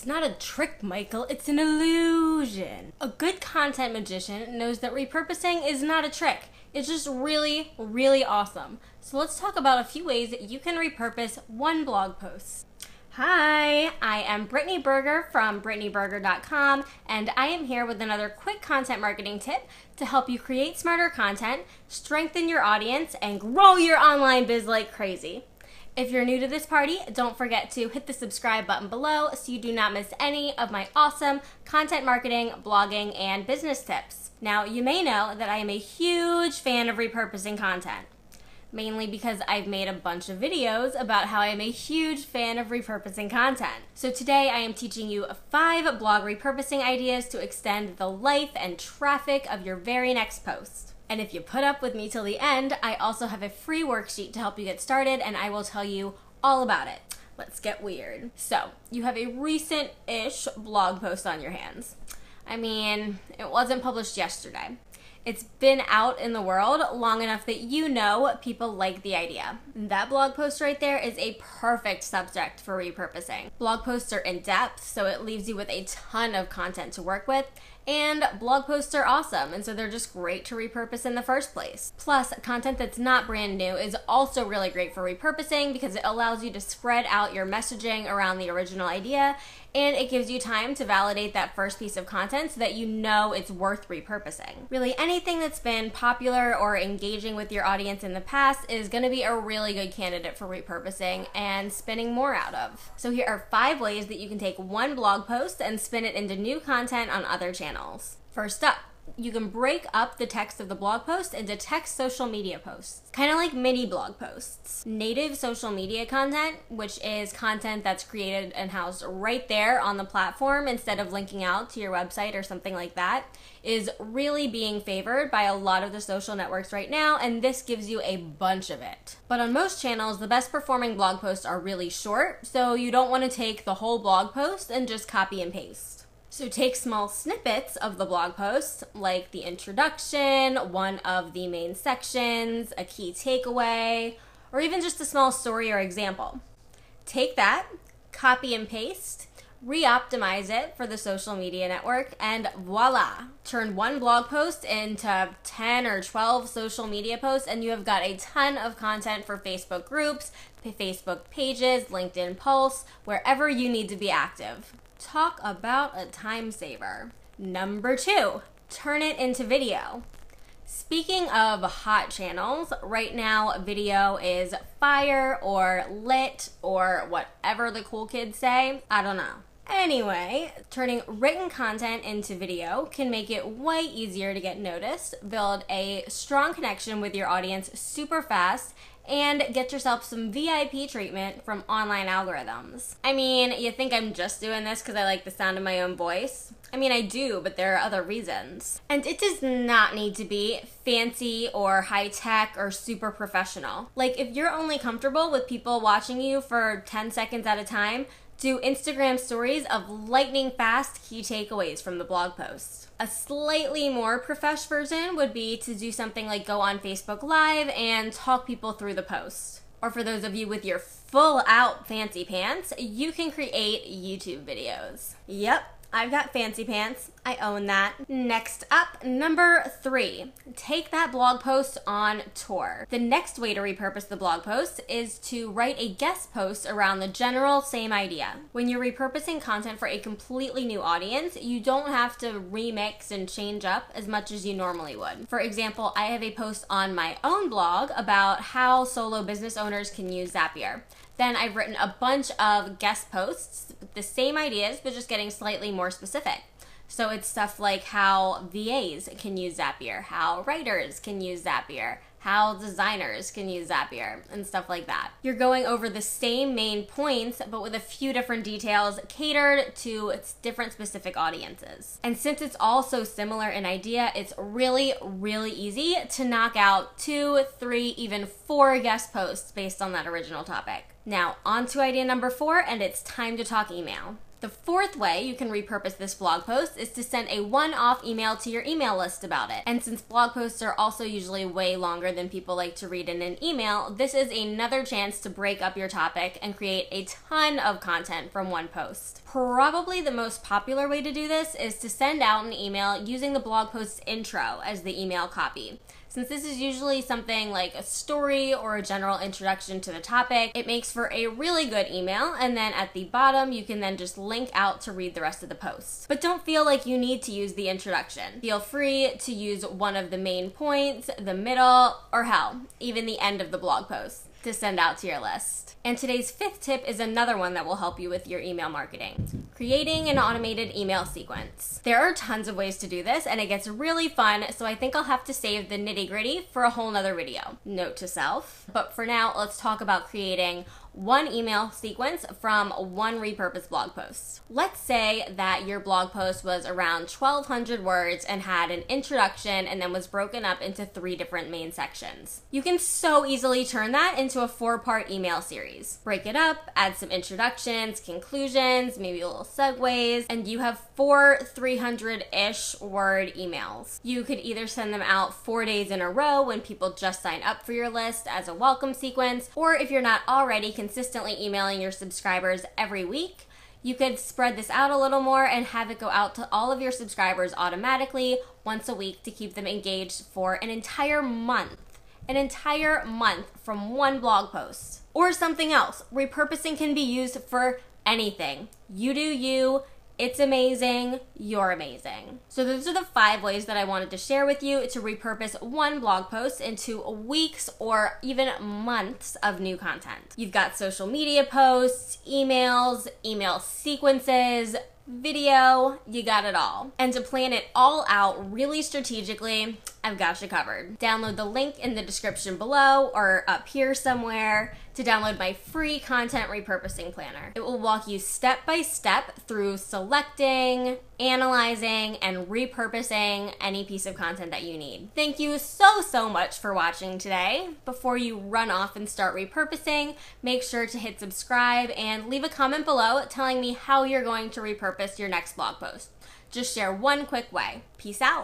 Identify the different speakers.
Speaker 1: It's not a trick, Michael. It's an illusion. A good content magician knows that repurposing is not a trick. It's just really, really awesome. So let's talk about a few ways that you can repurpose one blog post. Hi, I am Brittany Berger from BrittanyBerger.com, and I am here with another quick content marketing tip to help you create smarter content, strengthen your audience, and grow your online biz like crazy. If you're new to this party, don't forget to hit the subscribe button below so you do not miss any of my awesome content marketing, blogging, and business tips. Now, you may know that I am a huge fan of repurposing content, mainly because I've made a bunch of videos about how I'm a huge fan of repurposing content. So today I am teaching you 5 blog repurposing ideas to extend the life and traffic of your very next post. And if you put up with me till the end, I also have a free worksheet to help you get started, and I will tell you all about it. Let's get weird. So, you have a recent-ish blog post on your hands. I mean, it wasn't published yesterday. It's been out in the world long enough that you know people like the idea. That blog post right there is a perfect subject for repurposing. Blog posts are in-depth, so it leaves you with a ton of content to work with, and blog posts are awesome, and so they're just great to repurpose in the first place. Plus, content that's not brand new is also really great for repurposing because it allows you to spread out your messaging around the original idea, and it gives you time to validate that first piece of content so that you know it's worth repurposing. Really, anything that's been popular or engaging with your audience in the past is going to be a really good candidate for repurposing and spinning more out of. So here are 5 ways that you can take one blog post and spin it into new content on other channels. First up, you can break up the text of the blog post into text social media posts, kind of like mini blog posts. Native social media content, which is content that's created and housed right there on the platform instead of linking out to your website or something like that, is really being favored by a lot of the social networks right now, and this gives you a bunch of it. But on most channels, the best performing blog posts are really short, so you don't want to take the whole blog post and just copy and paste. So take small snippets of the blog post, like the introduction, one of the main sections, a key takeaway, or even just a small story or example. Take that, copy and paste, re-optimize it for the social media network, and voila! Turn one blog post into 10 or 12 social media posts, and you have got a ton of content for Facebook groups, Facebook pages, LinkedIn Pulse, wherever you need to be active. Talk about a time saver. Number 2, turn it into video. Speaking of hot channels, right now video is fire or lit or whatever the cool kids say. I don't know. Anyway, turning written content into video can make it way easier to get noticed, build a strong connection with your audience super fast, and get yourself some VIP treatment from online algorithms. I mean, you think I'm just doing this because I like the sound of my own voice? I mean, I do, but there are other reasons. And it does not need to be fancy or high-tech or super professional. Like, if you're only comfortable with people watching you for 10 seconds at a time, do Instagram stories of lightning fast key takeaways from the blog post. A slightly more profesh version would be to do something like go on Facebook Live and talk people through the post. Or for those of you with your full out fancy pants, you can create YouTube videos. Yep, I've got fancy pants. I own that. Next up, number 3, take that blog post on tour. The next way to repurpose the blog post is to write a guest post around the general same idea. When you're repurposing content for a completely new audience, you don't have to remix and change up as much as you normally would. For example, I have a post on my own blog about how solo business owners can use Zapier. Then I've written a bunch of guest posts with the same ideas, but just getting slightly more specific. So it's stuff like how VAs can use Zapier, how writers can use Zapier, how designers can use Zapier, and stuff like that. You're going over the same main points, but with a few different details catered to different specific audiences. And since it's all so similar in idea, it's really, really easy to knock out 2, 3, even 4 guest posts based on that original topic. Now, on to idea number 4, and it's time to talk email. The fourth way you can repurpose this blog post is to send a one-off email to your email list about it. And since blog posts are also usually way longer than people like to read in an email, this is another chance to break up your topic and create a ton of content from one post. Probably the most popular way to do this is to send out an email using the blog post's intro as the email copy. Since this is usually something like a story or a general introduction to the topic, it makes for a really good email, and then at the bottom you can then just link out to read the rest of the post. But don't feel like you need to use the introduction. Feel free to use one of the main points, the middle, or hell, even the end of the blog post to send out to your list. And today's fifth tip is another one that will help you with your email marketing: creating an automated email sequence. There are tons of ways to do this, and it gets really fun, so I think I'll have to save the nitty-gritty for a whole nother video. Note to self. But for now, let's talk about creating one email sequence from one repurposed blog post. Let's say that your blog post was around 1,200 words and had an introduction and then was broken up into 3 different main sections. You can so easily turn that into a 4-part email series. Break it up, add some introductions, conclusions, maybe little segues, and you have 4 300-ish word emails. You could either send them out 4 days in a row when people just sign up for your list as a welcome sequence, or if you're not already consistently emailing your subscribers every week, you could spread this out a little more and have it go out to all of your subscribers automatically once a week to keep them engaged for an entire month. An entire month from one blog post. Or something else. Repurposing can be used for anything. You do you. It's amazing. You're amazing. So those are the 5 ways that I wanted to share with you to repurpose one blog post into weeks or even months of new content. You've got social media posts, emails, email sequences, video, you got it all. And to plan it all out really strategically, I've got you covered. Download the link in the description below or up here somewhere to download my free content repurposing planner. It will walk you step by step through selecting, analyzing, and repurposing any piece of content that you need. Thank you so much for watching today. Before you run off and start repurposing, make sure to hit subscribe and leave a comment below telling me how you're going to repurpose your next blog post. Just share one quick way. Peace out.